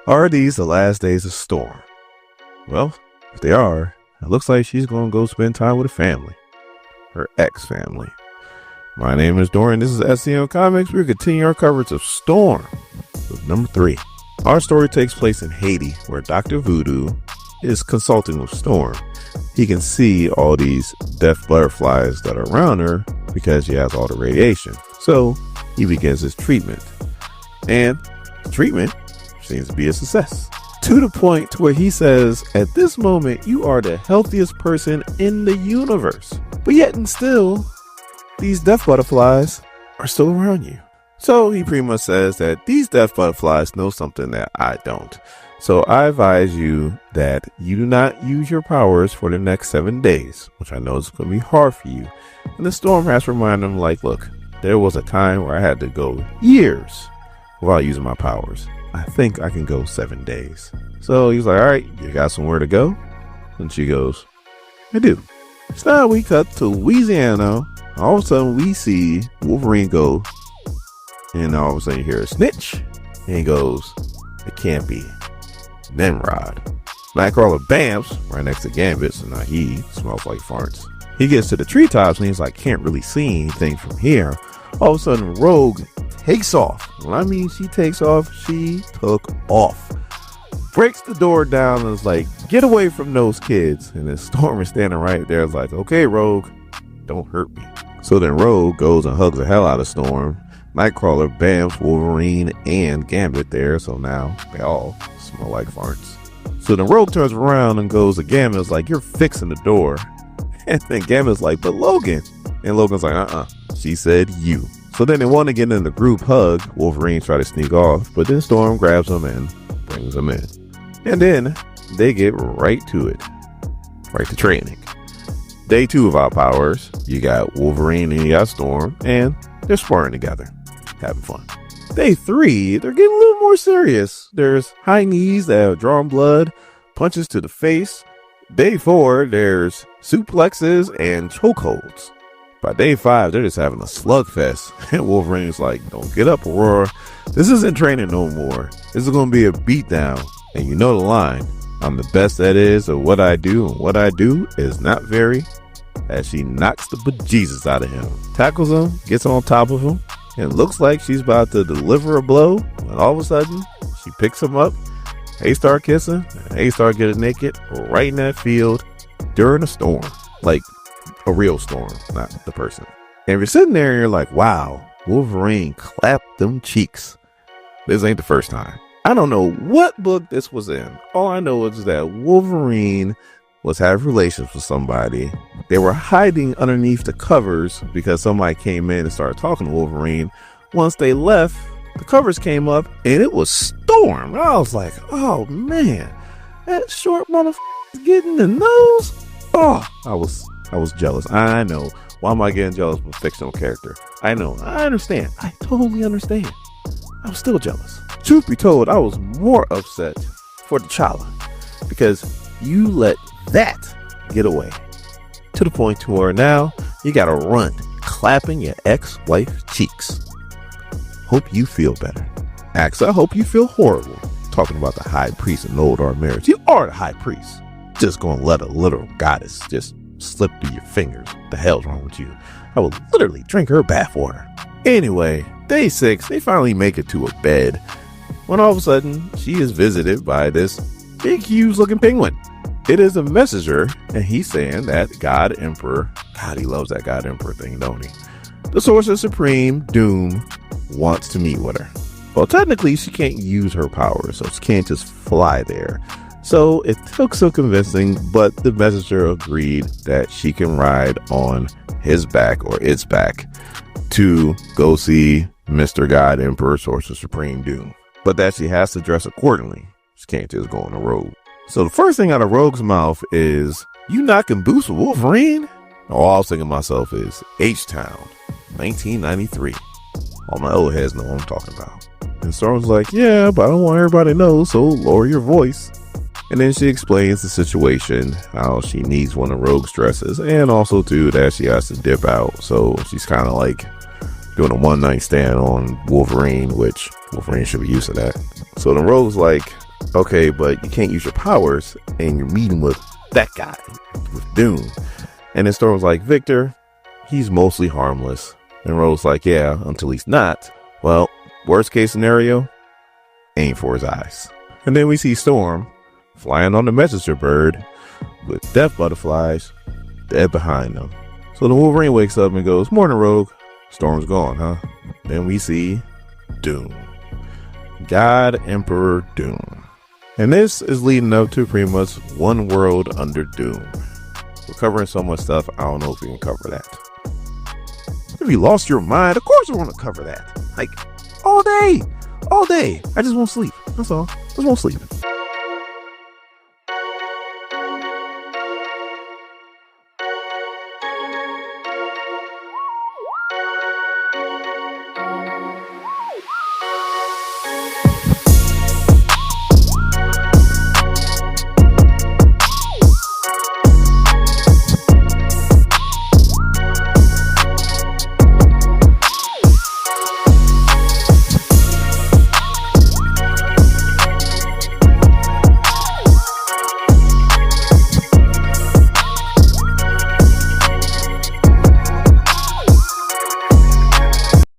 Are these the last days of Storm? Well, if they are, it looks like she's going to go spend time with her family. Her ex-family. My name is Dorian. This is SCM Comics. We're continuing our coverage of Storm with number 3. Our story takes place in Haiti, where Dr. Voodoo is consulting with Storm. He can see all these death butterflies that are around her because she has all the radiation. So he begins his treatment. And the treatment seems to be a success. To the point to where he says, at this moment, you are the healthiest person in the universe. But yet and still, these death butterflies are still around you. So he pretty much says that these death butterflies know something that I don't. So I advise you that you do not use your powers for the next 7 days, which I know is going to be hard for you. And the Storm has to remind him, like, look, there was a time where I had to go years without using my powers. I think I can go 7 days. So he's like, all right, you got somewhere to go? And she goes, I do. So now we cut to Louisiana. All of a sudden we see Wolverine go, and all of a sudden you hear a snitch, and he goes, it can't be Nimrod. Nightcrawler bams right next to Gambit, so now he smells like farts. He gets to the treetops and he's like, can't really see anything from here. All of a sudden Rogue takes off. When I mean she takes off, she took off. Breaks the door down and is like, get away from those kids. And then Storm is standing right there, is like, okay, Rogue, don't hurt me. So then Rogue goes and hugs the hell out of Storm. Nightcrawler bams Wolverine and Gambit there, so now they all smell like farts. So then Rogue turns around and goes to Gambit, is like, you're fixing the door. And then Gambit's like, but Logan. And Logan's like, she said you. So then they want to get in the group hug. Wolverine try to sneak off, but then Storm grabs him and brings him in. And then they get right to it. Right to training. Day 2 of our powers. You got Wolverine and you got Storm, and they're sparring together. Having fun. Day 3, they're getting a little more serious. There's high knees that have drawn blood, punches to the face. Day 4, there's suplexes and chokeholds. By day 5, they're just having a slugfest. And Wolverine's like, don't get up, Aurora. This isn't training no more. This is going to be a beatdown. And you know the line. I'm the best that is of what I do, and what I do is not very. As she knocks the bejesus out of him. Tackles him, gets on top of him. And looks like she's about to deliver a blow. And all of a sudden, she picks him up. They start kissing. And they start getting naked right in that field during a storm. Like a real storm, not the person. And if you're sitting there and you're like, wow, Wolverine clapped them cheeks. This ain't the first time. I don't know what book this was in. All I know is that Wolverine was having relations with somebody. They were hiding underneath the covers because somebody came in and started talking to Wolverine. Once they left, the covers came up and it was Storm. I was like, oh man, that short motherfucker is getting the nose. Oh, I was jealous. I know. Why am I getting jealous of a fictional character? I know. I understand. I totally understand. I'm still jealous. Truth be told, I was more upset for T'Challa because you let that get away to the point to where now you gotta run clapping your ex-wife's cheeks. Hope you feel better. Axe, I hope you feel horrible talking about the high priest and old our marriage. You are the high priest. Just gonna let a literal goddess just slip through your fingers. What the hell's wrong with you? I will literally drink her bathwater. Anyway, day 6, they finally make it to a bed when all of a sudden she is visited by this big huge looking penguin. It is a messenger, and he's saying that God Emperor, God, he loves that God Emperor thing, don't he? The Sorcerer Supreme, Doom, wants to meet with her. Well, technically, she can't use her powers, so she can't just fly there. So it took some convincing, but the messenger agreed that she can ride on his back or its back to go see Mr. God Emperor, Sorcerer Supreme, Doom. But that she has to dress accordingly. She can't just go on the road. So the first thing out of Rogue's mouth is, you knocking boots with Wolverine? All I was thinking to myself is, H-Town, 1993. All my old heads know what I'm talking about. And Storm's like, yeah, but I don't want everybody to know, so lower your voice. And then she explains the situation, how she needs one of Rogue's dresses, and also too that she has to dip out. So she's kind of like doing a one night stand on Wolverine, which Wolverine should be used to that. So the Rogue's like, okay, but you can't use your powers, and you're meeting with that guy, with Doom. And then Storm's like, Victor, he's mostly harmless. And Rogue's like, yeah, until he's not. Well, worst case scenario, aim for his eyes. And then we see Storm flying on the messenger bird with death butterflies dead behind them. So the Wolverine wakes up and goes, morning, Rogue. Storm's gone, huh? Then we see Doom. God Emperor Doom. And this is leading up to pretty much one world under Doom. We're covering so much stuff, I don't know if we can cover that. Have you lost your mind? Of course I want to cover that. Like, all day. I just won't sleep. That's all. Just won't sleep.